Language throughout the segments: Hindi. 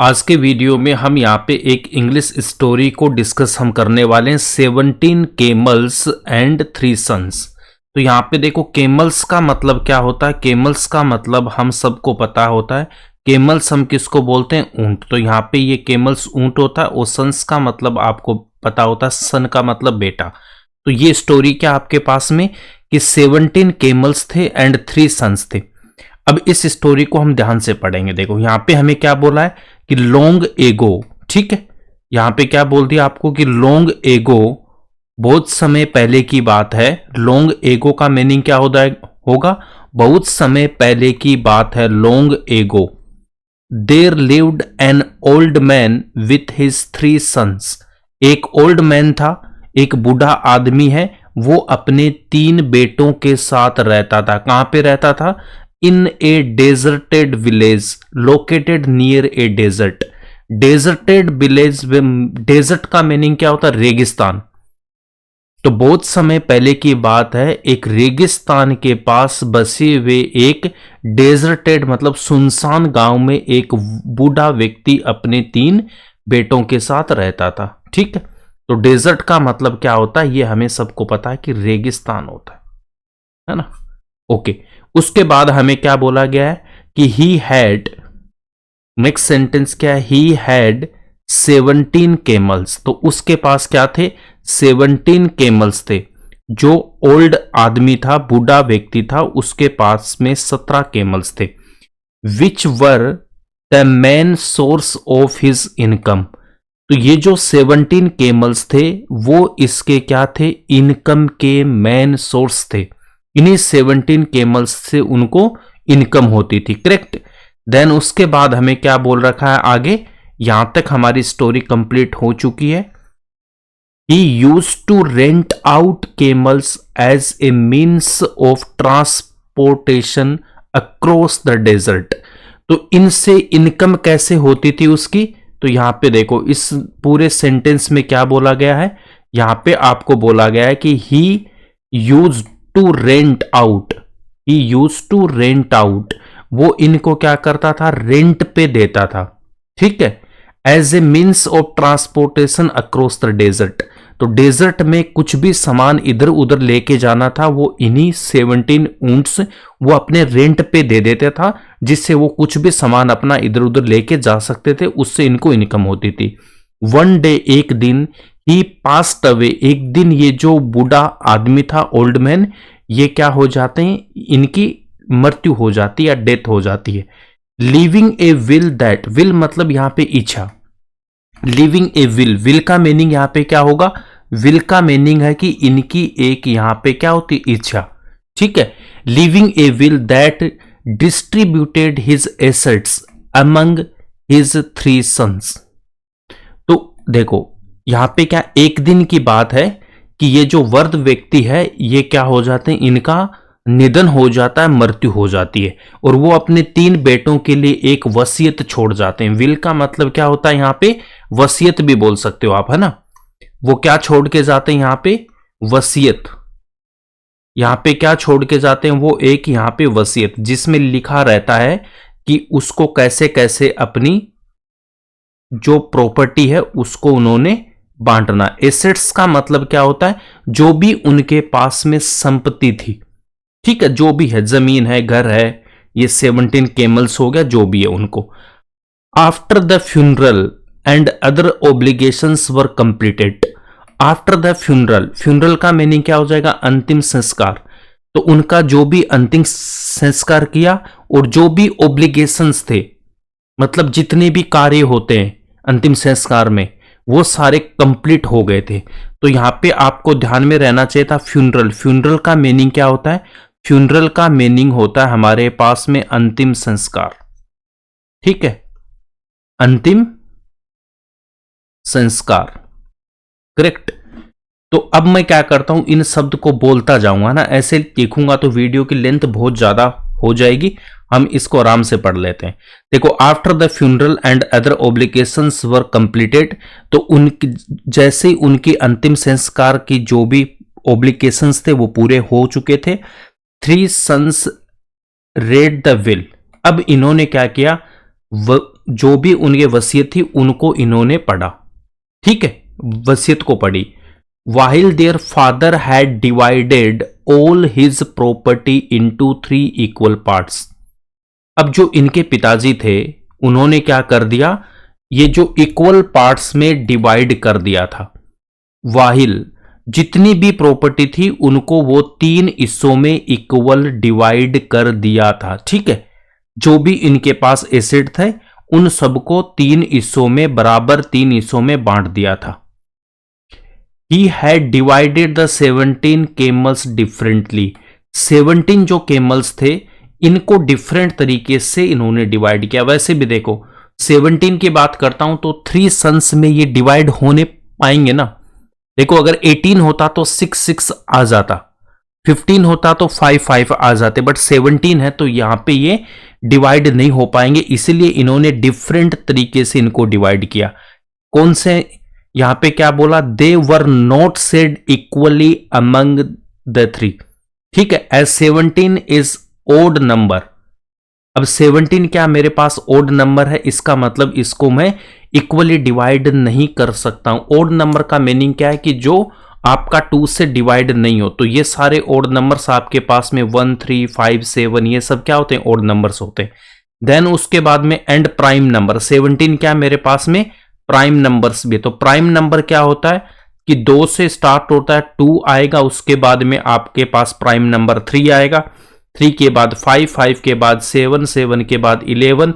आज के वीडियो में हम यहाँ पे एक इंग्लिश स्टोरी को डिस्कस हम करने वाले हैं 17 केमल्स एंड 3 सन्स। तो यहाँ पे देखो केमल्स का मतलब क्या होता है। केमल्स का मतलब हम सबको पता होता है। केमल्स हम किसको बोलते हैं? ऊंट। तो यहाँ पे ये केमल्स ऊंट होता है और सन्स का मतलब आपको पता होता है, सन का मतलब बेटा। तो ये स्टोरी क्या आपके पास में कि 17 केमल्स थे एंड 3 सन्स थे। अब इस स्टोरी को हम ध्यान से पढ़ेंगे। देखो यहाँ पे हमें क्या बोला है कि लॉन्ग एगो, ठीक है। यहां पे क्या बोल दिया आपको कि लॉन्ग एगो, बहुत समय पहले की बात है। लॉन्ग एगो का मीनिंग क्या होगा? बहुत समय पहले की बात है। Long ago there lived an old man with his 3 sons. एक ओल्ड मैन था, एक बूढ़ा आदमी है, वो अपने 3 बेटों के साथ रहता था। कहां पे रहता था? In a deserted village located near a desert. Deserted village, desert का मीनिंग क्या होता है? रेगिस्तान। तो बहुत समय पहले की बात है, एक रेगिस्तान के पास बसे हुए एक डेजर्टेड मतलब सुनसान गांव में एक बूढ़ा व्यक्ति अपने 3 बेटों के साथ रहता था, ठीक है। तो डेजर्ट का मतलब क्या होता है ये हमें सबको पता है कि रेगिस्तान होता है ना। ओके, उसके बाद हमें क्या बोला गया है कि ही हैड, नेक्स्ट सेंटेंस क्या है? He had 17 केमल्स। तो उसके पास क्या थे? 17 केमल्स थे। जो ओल्ड आदमी था, बूढ़ा व्यक्ति था, उसके पास में 17 केमल्स थे। Which were the main source of his income. तो ये जो 17 केमल्स थे वो इसके क्या थे? इनकम के मेन सोर्स थे। इन्हीं 17 केमल्स से उनको इनकम होती थी, करेक्ट। देन उसके बाद हमें क्या बोल रखा है आगे? यहां तक हमारी स्टोरी कंप्लीट हो चुकी है। He used to rent out camels as a means of transportation across the desert. तो इनसे इनकम कैसे होती थी उसकी? तो यहां पे देखो इस पूरे सेंटेंस में क्या बोला गया है। यहां पे आपको बोला गया है कि he used to rent out, he used to rent out, वो इनको क्या करता था? रेंट पे देता था, ठीक है। As a means of transportation across the desert. तो डेजर्ट में कुछ भी सामान इधर उधर लेके जाना था, वो इन्हीं 17 ऊंट्स वो अपने रेंट पे दे देता था, जिससे वो कुछ भी सामान अपना इधर उधर लेके जा सकते थे, उससे इनको इनकम होती थी। वन डे, एक दिन, ही पास्ट अवे, एक दिन ये जो बूढ़ा आदमी था, ओल्ड मैन, ये क्या हो जाते हैं? इनकी मृत्यु हो जाती है या डेथ हो जाती है। Leaving a will that, will मतलब यहां पे इच्छा। लिविंग ए विल, विल का मीनिंग यहां पे क्या होगा? विल का मीनिंग है कि इनकी एक यहां पे क्या होती? इच्छा, ठीक है। Leaving a will that distributed his assets among his 3 sons. तो देखो यहां पे क्या एक दिन की बात है कि ये जो वृद्ध व्यक्ति है ये क्या हो जाते हैं? इनका निधन हो जाता है, मृत्यु हो जाती है, और वो अपने 3 बेटों के लिए एक वसीयत छोड़ जाते हैं। विल का मतलब क्या होता है? यहां पे वसीयत भी बोल सकते हो आप, है ना। वो क्या छोड़ के जाते हैं यहां पे? वसीयत। यहां पे क्या छोड़ के जाते हैं? वो एक यहां पे वसीयत, जिसमें लिखा रहता है कि उसको कैसे कैसे अपनी जो प्रॉपर्टी है उसको उन्होंने बांटना। एसेट्स का मतलब क्या होता है? जो भी उनके पास में संपत्ति थी, ठीक है, जो भी है, जमीन है, घर है, ये 17 केमल्स हो गया, जो भी है उनको। After the funeral and other obligations were completed. After the funeral, funeral का मीनिंग क्या हो जाएगा? अंतिम संस्कार। तो उनका जो भी अंतिम संस्कार किया और जो भी ओब्लिगेशंस थे, मतलब जितने भी कार्य होते हैं अंतिम संस्कार में, वो सारे कंप्लीट हो गए थे। तो यहां पे आपको ध्यान में रहना चाहिए था फ्यूनरल। फ्यूनरल का मीनिंग क्या होता है? फ्यूनरल का मीनिंग होता है हमारे पास में अंतिम संस्कार, ठीक है, अंतिम संस्कार, करेक्ट। तो अब मैं क्या करता हूं, इन शब्द को बोलता जाऊंगा ना, ऐसे लिखूंगा तो वीडियो की लेंथ बहुत ज्यादा हो जाएगी। हम इसको आराम से पढ़ लेते हैं। देखो, after the funeral and other obligations were completed, तो उनकी जैसे ही उनकी अंतिम संस्कार की जो भी ओब्लिगेशंस थे वो पूरे हो चुके थे। 3 सन्स रेड द विल। अब इन्होंने क्या किया? जो भी उनके वसीयत थी उनको इन्होंने पढ़ा, ठीक है, वसीयत को पढ़ी। While their father had divided all his property into 3 equal parts। अब जो इनके पिताजी थे उन्होंने क्या कर दिया, ये जो इक्वल पार्ट्स में डिवाइड कर दिया था। वाहिल जितनी भी प्रॉपर्टी थी उनको वो 3 हिस्सों में इक्वल डिवाइड कर दिया था, ठीक है। जो भी इनके पास एसेट थे उन सबको 3 हिस्सों में, बराबर 3 हिस्सों में बांट दिया था। He had divided the 17 camels differently। 17 जो camels थे इनको डिफरेंट तरीके से इन्होंने डिवाइड किया। वैसे भी देखो 17 की बात करता हूं तो 3 सन्स में ये डिवाइड होने पाएंगे ना। देखो अगर 18 होता तो 6 आ जाता, 15 होता तो 5 आ जाते, बट 17 है तो यहां पे ये डिवाइड नहीं हो पाएंगे, इसीलिए इन्होंने डिफरेंट तरीके से इनको डिवाइड किया। कौन से, यहां पे क्या बोला, they were not said equally among the 3, ठीक है, एज 17 इज ओड नंबर। अब 17 क्या मेरे पास ओड नंबर है, इसका मतलब इसको मैं इक्वली डिवाइड नहीं कर सकता हूं। ओड नंबर का मीनिंग क्या है कि जो आपका 2 से डिवाइड नहीं हो, तो ये सारे ओड नंबर्स आपके पास में 1, 3, 5, 7 ये सब क्या होते हैं, ओड नंबर्स होते हैं। देन उसके बाद में एंड प्राइम नंबर, 17 क्या मेरे पास में प्राइम नंबर्स भी। तो प्राइम नंबर क्या होता है कि 2 से स्टार्ट होता है, 2 आएगा, उसके बाद में आपके पास प्राइम नंबर 3 आएगा, 3 के बाद 5, 5 के बाद 7, 7 के बाद 11।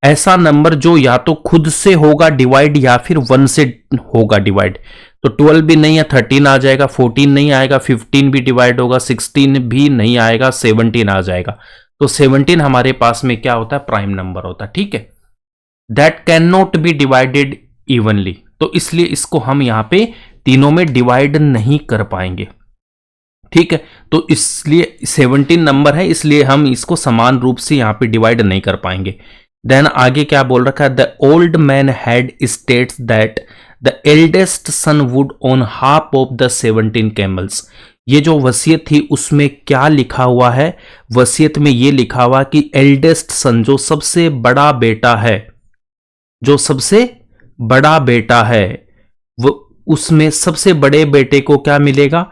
ऐसा नंबर जो या तो खुद से होगा डिवाइड या फिर 1 से होगा डिवाइड। तो 12 भी नहीं है, 13 आ जाएगा, 14 नहीं आएगा, 15 भी डिवाइड होगा, 16 भी नहीं आएगा, 17 आ जाएगा। तो 17 हमारे पास में क्या होता है, प्राइम नंबर होता है, ठीक है। That can not be divided evenly, तो इसलिए इसको हम यहां पे तीनों में डिवाइड नहीं कर पाएंगे, ठीक है। तो इसलिए 17 नंबर है, इसलिए हम इसको समान रूप से यहां पे डिवाइड नहीं कर पाएंगे। देन आगे क्या बोल रखा है, the old man had states that the eldest son would own half of the 17 camels. ये जो वसीयत थी उसमें क्या लिखा हुआ है, वसीयत में ये लिखा हुआ कि एल्डेस्ट सन जो सबसे बड़ा बेटा है, जो सबसे बड़ा बेटा है, वो उसमें सबसे बड़े बेटे को क्या मिलेगा,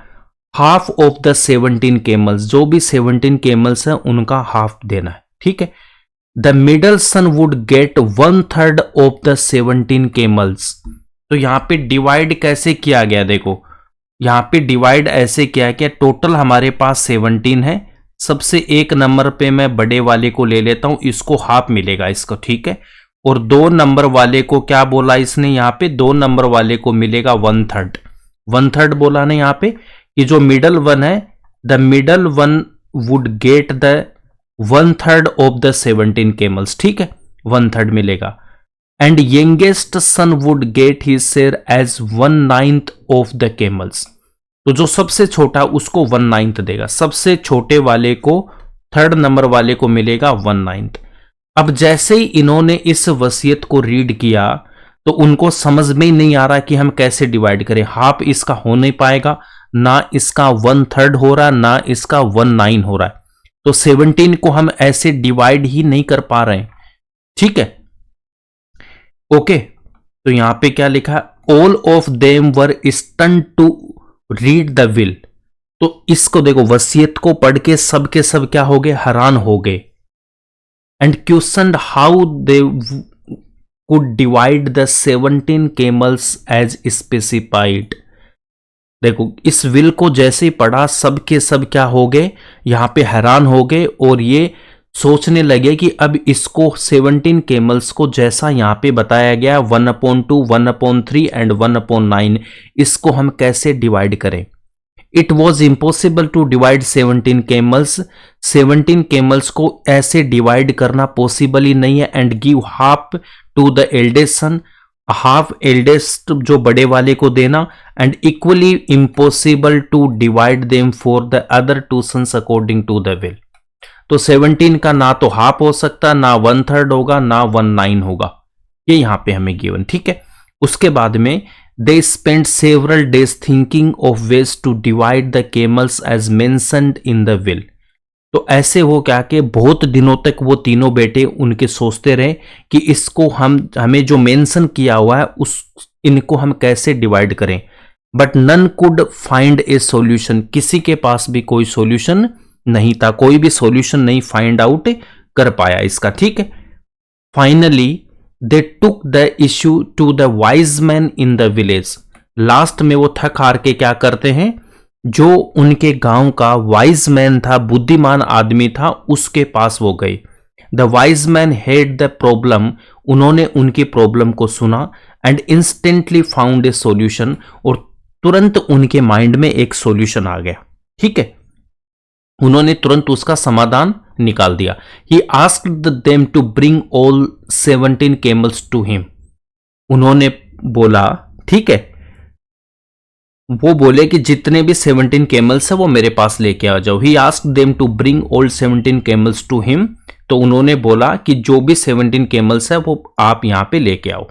हाफ ऑफ द 17 कैमल्स। जो भी 17 कैमल्स हैं उनका हाफ देना है, ठीक है। The middle son would get 1/3 of the 17 camels. तो यहां पे डिवाइड कैसे किया गया, देखो यहां पे डिवाइड ऐसे किया कि टोटल हमारे पास 17 है, सबसे एक नंबर पे मैं बड़े वाले को ले लेता हूं, इसको हाफ मिलेगा इसको, ठीक है। और 2 नंबर वाले को क्या बोला इसने, यहां पे 2 नंबर वाले को मिलेगा 1/3। 1/3 बोला ना यहां पे कि जो मिडल वन है, the middle one would get the 1/3 of the 17 camels, ठीक है, 1/3 मिलेगा। And youngest son would get his share as 1/9 of the camels. तो जो सबसे छोटा उसको 1/9 देगा, सबसे छोटे वाले को, 3rd नंबर वाले को मिलेगा 1/9। अब जैसे ही इन्होंने इस वसीयत को रीड किया तो उनको समझ में ही नहीं आ रहा कि हम कैसे डिवाइड करें। हाफ इसका हो नहीं पाएगा, ना इसका 1/3 हो रहा, ना इसका 1/9 हो रहा है। तो 17 को हम ऐसे डिवाइड ही नहीं कर पा रहे हैं, ठीक है, ओके। तो यहां पे क्या लिखा, all of them were stunned to read the will. तो इसको देखो, वसीयत को पढ़ के सब के सब क्या हो गए, हैरान हो गए। And questioned how they could divide the 17 camels as specified. देखो इस विल को जैसे ही पढ़ा सब के सब क्या हो गए, यहां पे हैरान हो गए और ये सोचने लगे कि अब इसको 17 कैमल्स को जैसा यहां पे बताया गया 1/2, 1/3 एंड 1/9, इसको हम कैसे डिवाइड करें। It was impossible to divide 17 camels. 17 camels को ऐसे डिवाइड करना पॉसिबल ही नहीं है। And give half to the eldest son, half eldest जो बड़े वाले को देना। And equally impossible to divide them for the other 2 sons according to the will. तो 17 का ना तो हाफ हो सकता, ना 1/3 होगा, ना 1/9 होगा, ये यहां पे हमें गिवन, ठीक है। उसके बाद में they spend several days thinking of ways to divide the camels as mentioned in the will. तो ऐसे हो क्या कि बहुत दिनों तक वो तीनों बेटे उनके सोचते रहे कि इसको हमें जो मेंशन किया हुआ है उस इनको हम कैसे डिवाइड करें, but none could find a solution, किसी के पास भी कोई सॉल्यूशन नहीं था, कोई भी सॉल्यूशन नहीं फाइंड आउट कर पाया इसका। ठीक है, finally they took the issue to the wise man in the village. Last में वो थक हार के क्या करते हैं, जो उनके गांव का वाइज मैन था, बुद्धिमान आदमी था, उसके पास वो गए। The wise man head the problem, उन्होंने उनकी प्रॉब्लम को सुना and instantly found a solution, और तुरंत उनके माइंड में एक सॉल्यूशन आ गया। ठीक है, उन्होंने तुरंत उसका समाधान निकाल दिया। He asked them to bring all 17 camels to him. उन्होंने बोला, ठीक है, वो बोले कि जितने भी 17 कैमल्स है वो मेरे पास लेके आ जाओ। He asked them to bring all 17 camels to him. तो उन्होंने बोला कि जो भी 17 कैमल्स है वो आप यहां पे लेके आओ।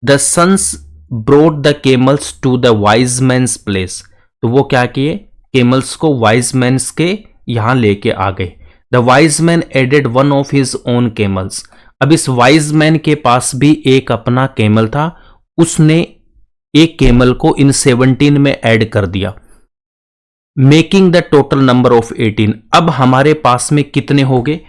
The sons brought the camels to the wise man's place. तो वो क्या किए, कैमल्स को वाइज मैन्स के यहां लेके आ गए। The wise man added one of his own camels. अब इस वाइज मैन के पास भी एक अपना कैमल था, उसने एक कैमल को इन 17 में ऐड कर दिया, making the total number of 18। अब हमारे पास में कितने हो गए।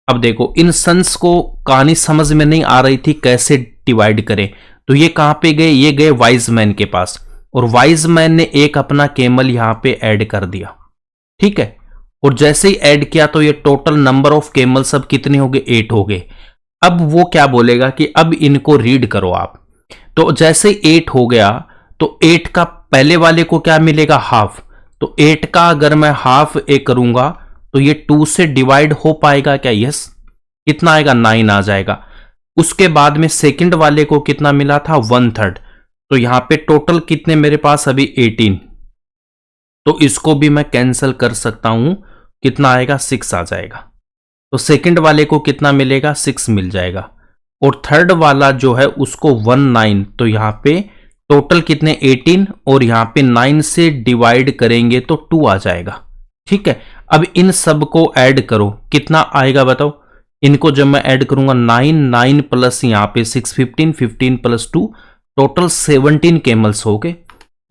अब देखो, इन सन्स को कहानी समझ में नहीं आ रही थी कैसे डिवाइड करें, तो ये कहां पे गए, ये गए वाइज मैन के पास, और वाइज मैन ने एक अपना कैमल यहां पे ऐड कर दिया। ठीक है, और जैसे ही ऐड किया तो ये टोटल नंबर ऑफ कैमल्स अब कितने हो गए, 8 हो गए। अब वो क्या बोलेगा कि अब इनको रीड करो आप। तो जैसे 8 हो गया तो 8 का पहले वाले को क्या मिलेगा, हाफ। तो 8 का अगर मैं हाफ करूंगा तो ये 2 से डिवाइड हो पाएगा क्या, यस। कितना आएगा, 9 आ जाएगा। उसके बाद में सेकंड वाले को कितना मिला था, 1/3। तो यहां पे टोटल कितने मेरे पास अभी 18, तो इसको भी मैं कैंसिल कर सकता हूं, कितना आएगा, 6 आ जाएगा। तो सेकंड वाले को कितना मिलेगा, 6 मिल जाएगा। और थर्ड वाला जो है उसको 19, तो यहां पे टोटल कितने, 18, और यहां पे 9 से डिवाइड करेंगे तो 2 आ जाएगा। ठीक है, अब इन सब को ऐड करो, कितना आएगा बताओ। इनको जब मैं ऐड करूंगा, 9 प्लस यहां पे 6, 15 प्लस 2, टोटल 17 कैमल्स हो गए।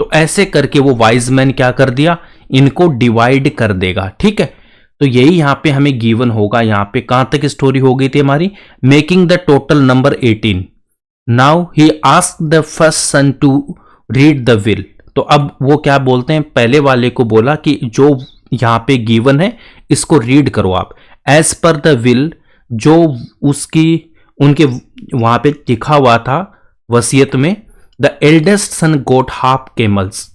तो ऐसे करके वो वाइज मैन क्या कर दिया, इनको डिवाइड कर देगा। ठीक है, तो यही यहां पे हमें गिवन होगा। यहां पे कहां तक स्टोरी हो गई थी हमारी, making the total number 18। Now he asked the first son to read the will. तो अब वो क्या बोलते हैं, पहले वाले को बोला कि जो यहां पे गिवन है इसको रीड करो आप, एज पर द विल, जो उसकी उनके वहां पे लिखा हुआ था वसीयत में। The eldest son got half camels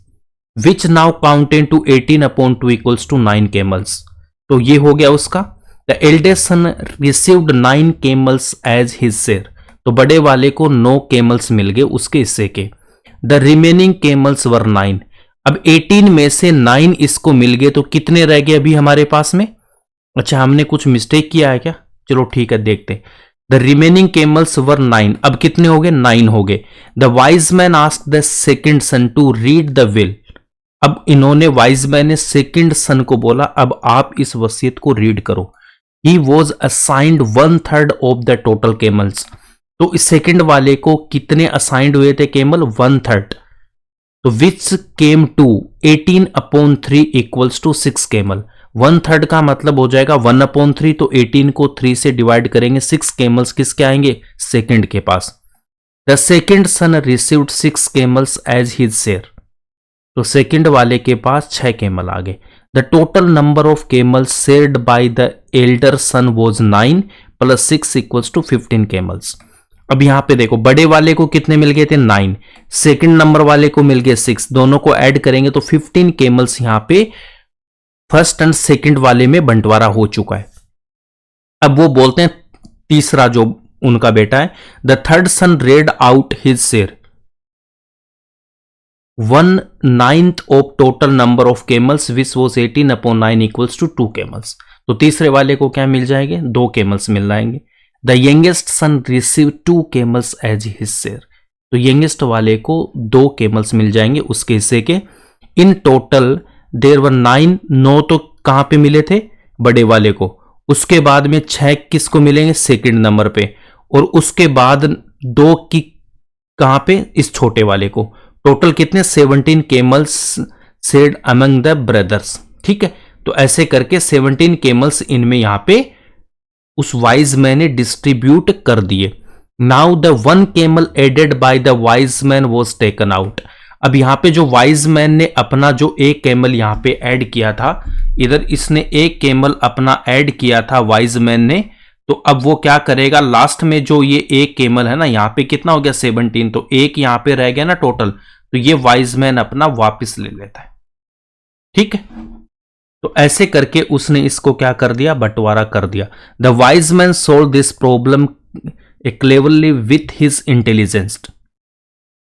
which now counted to 18/2 equals to 9 camels. तो ये हो गया उसका। The eldest son received 9 camels as his share. तो बड़े वाले को 9 कैमल्स मिल गए उसके हिस्से के। The remaining camels were 9। अब 18 में से 9 इसको मिल गए, तो कितने रह गए अभी हमारे पास में। अच्छा, हमने कुछ मिस्टेक किया है क्या, चलो ठीक है देखते। The remaining camels were 9। अब कितने हो गए, 9 हो गए। The wise man asked the second son to read the will. अब इन्होंने, वाइज मैन ने सेकंड सन को बोला, अब आप इस वसीयत को रीड करो। He was assigned 1/3 of the total camels. तो इस सेकंड वाले को कितने असाइंड हुए थे कैमल, 1/3। तो which came to 18/3 equals to 6 camel. 1/3 का मतलब हो जाएगा 1/3, तो 18 को 3 से डिवाइड करेंगे, 6 कैमल्स किसके आएंगे, सेकंड के पास। The second son received 6 camels as his share. तो सेकंड वाले के पास 6 कैमल आ गए। The total number of camels shared by the elder son was 9 + 6 equals to 15 camels. अब यहां पे देखो, बड़े वाले को कितने मिल गए थे, 9, सेकंड नंबर वाले को मिल गए 6, दोनों को ऐड करेंगे तो 15 कैमल्स यहां पे फर्स्ट एंड सेकंड वाले में बंटवारा हो चुका है। अब वो बोलते हैं तीसरा जो उनका बेटा है, the third son read out his share 1/9 of total number of camels which was 18/9 equals to 2 camels. तो तीसरे वाले को क्या मिल जाएंगे, 2 कैमल्स मिल जाएंगे। The youngest son receive 2 camels as his share. तो यंगेस्ट वाले को 2 कैमल्स मिल जाएंगे उसके हिस्से के। इन टोटल देयर वर 9 तो कहां पे मिले थे, बड़े वाले को, उसके बाद में 6 किसको मिलेंगे सेकंड नंबर पे, और उसके बाद 2 की कहां पे, इस छोटे वाले को। टोटल कितने 17 केमल्स सेड अमंग द ब्रदर्स। ठीक है, तो ऐसे करके 17 केमल्स इनमें यहां पे उस वाइज मैन ने डिस्ट्रीब्यूट कर दिए। Now the 1 camel added by the wise man was taken out. अब यहां पे जो वाइज मैन ने अपना जो एक केमल यहां पे ऐड किया था, इधर इसने एक केमल अपना ऐड किया था वाइज मैन ने, तो अब वो क्या करेगा, लास्ट में जो ये एक केमल है ना, यहां पे कितना हो गया 17, तो एक यहां पे रह गया ना टोटल, तो ये वाइज मैन अपना वापस ले लेता है। ठीक है, तो ऐसे करके उसने इसको क्या कर दिया, बंटवारा कर दिया। The wise man solve this problem cleverly with his intelligence.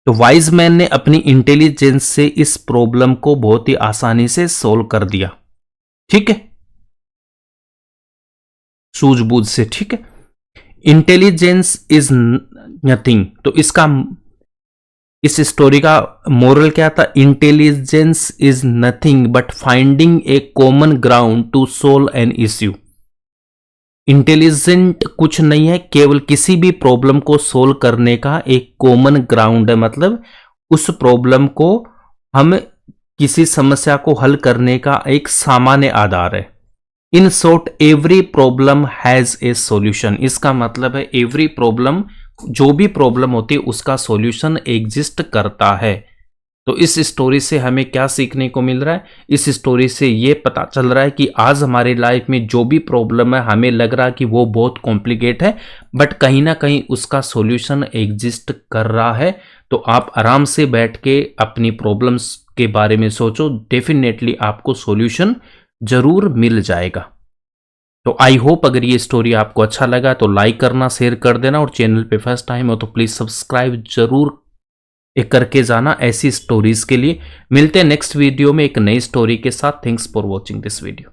तो वाइज मैन ने अपनी इंटेलिजेंस से इस प्रॉब्लम को बहुत ही आसानी से सोल्व कर दिया। ठीक है, सूझबूझ से। ठीक है, इंटेलिजेंस इज नथिंग, तो इसका इस स्टोरी का मोरल क्या था, intelligence is nothing but finding a common ground to solve an issue. Intelligent कुछ नहीं है, केवल किसी भी प्रॉब्लम को सोल्व करने का एक कॉमन ग्राउंड है, मतलब उस प्रॉब्लम को हम किसी समस्या को हल करने का एक सामान्य आधार है। In short every problem has a solution. इसका मतलब है एवरी प्रॉब्लम, जो भी प्रॉब्लम होती है उसका सॉल्यूशन एग्जिस्ट करता है। तो इस स्टोरी से हमें क्या सीखने को मिल रहा है, इस स्टोरी से ये पता चल रहा है कि आज हमारी लाइफ में जो भी प्रॉब्लम है, हमें लग रहा है कि वो बहुत कॉम्प्लिकेट है, बट कहीं ना कहीं उसका सॉल्यूशन एग्जिस्ट कर रहा है। तो आप आराम से बैठ के अपनी प्रॉब्लम्स के बारे में सोचो, डेफिनेटली आपको सॉल्यूशन जरूर मिल जाएगा। तो आई होप अगर ये स्टोरी आपको अच्छा लगा तो लाइक करना, शेयर कर देना, और चैनल पे फर्स्ट टाइम हो तो प्लीज सब्सक्राइब जरूर करके जाना ऐसी स्टोरीज के लिए। मिलते हैं नेक्स्ट वीडियो में एक नई स्टोरी के साथ। Thanks for watching this video.